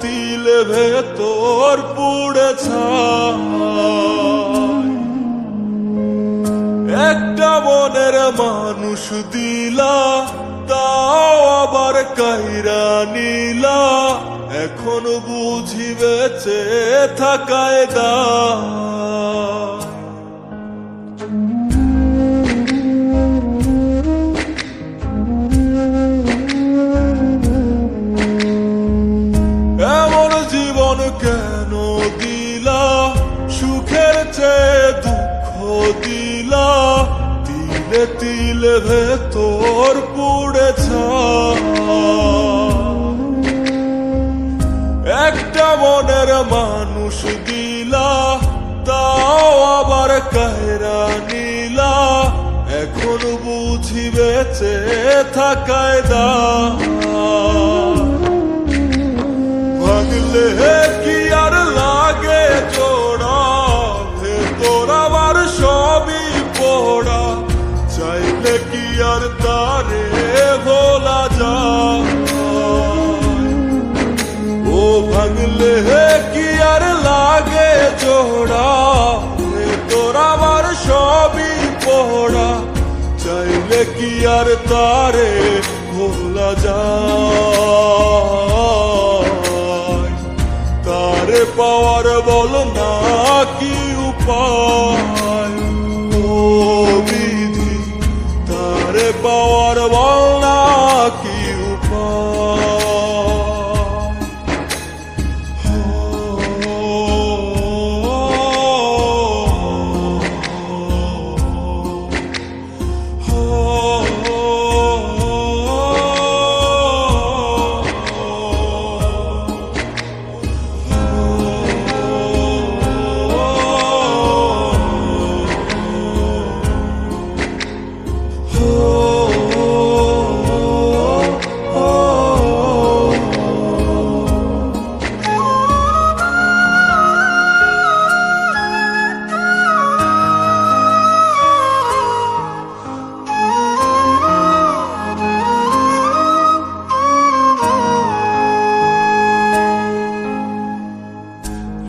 তিলে ভেতর পুড়ে ছাই। একটা মনের মানুষ দিলা, তাও আবার কাইরা নিলা, এখন বুঝি বেঁচে থাকায় দায়। এমন জীবন কেন দিলা, সুখের চেয়ে দুঃখ দিলা, তিলে তিলে ভেতর পুড়ে ছাই। একটা মনের মানুষ দিলা, তাও আবার কায়রা নিলা, এখন বুঝি বেঁচে থাকায় দায়। ভাঙলে কি আর লাগে জোড়া, ভেতর আমার সবই পোড়া, চাইলে কি আর তারে ভোলা যায়। ও ভাঙলে কি আর লাগে জোড়া, ভেতর আমার সবই পোড়া, চাইলে কি আর তারে ভোলা যায়। তারে পাওয়ার বল না কি উপায়, ও বিধি তারে পাওয়ার বল না কি উপায়।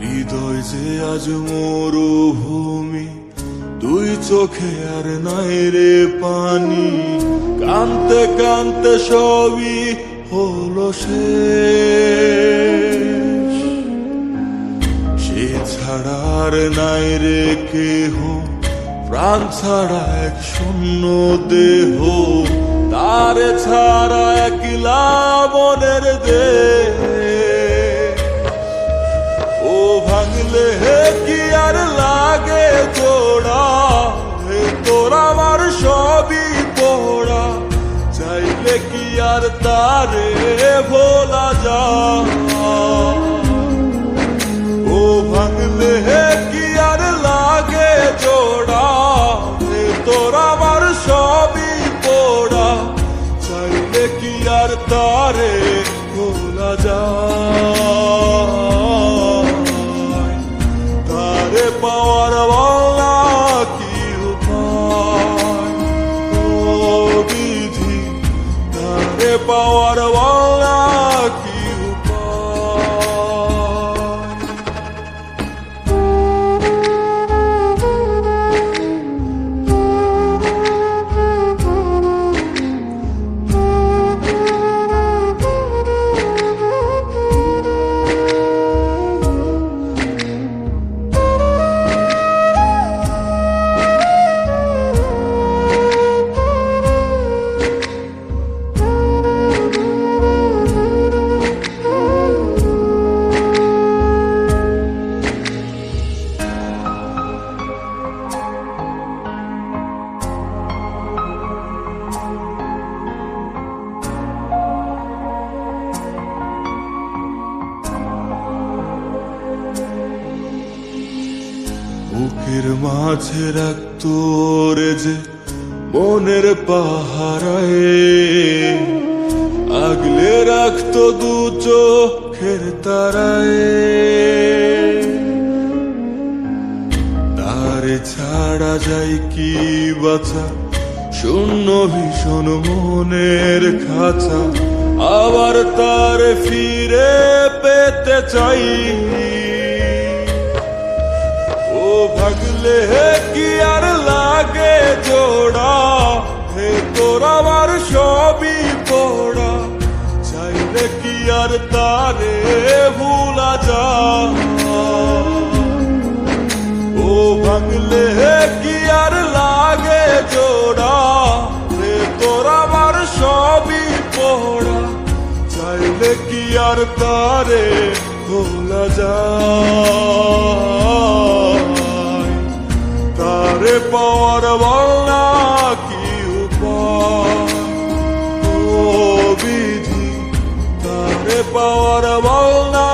হৃদয় যে আজ মরুভূমি, দুই চোখে আর নাই রে পানি, কানতে কানতে সবই হলো শেষ। সে ছাড়া আর নাই রে কেহ, প্রাণ ছাড়া এক শূন্য দেহ, তারে ছাড়া একলা মনের দেহ। ও ভাঙলে কি আর লাগে জোড়া, ভেতর আমার সবই পোড়া, চাইলে কি আর তারে ভোলা যায়। ও ভাঙলে কি আর লাগে জোড়া, ভেতর আমার সবই পোড়া, চাইলে কি আর তারে ভোলা যায়। তারে পাওয়ার বলা কি উপায়, ও বিধি তারে পাওয়ার বলা কি বুকের মাঝে রাখতো রে যে মনের পাহারায়, আগলে রাখতো দু চোখের তারায়। তারে ছাড়া যায় কি বাঁচা, শূন্য ভীষণ মনের খাঁচা, আবার তারে ফিরে পেতে চাই। ও ভাগলে কি আর লাগে জোড়া, হে তোর আমার সবই পোড়া, চাইলে কি আর তারে ভুলা যায়। ও ভাঙলে কি আর লাগে জোড়া, রে তোর আমার সবই পোড়া, চাইলে কি আর তারে ভোলা যায়। তারে পাওয়ার বল না কি উপায়, ও বিধি তারে পাওয়ার বল না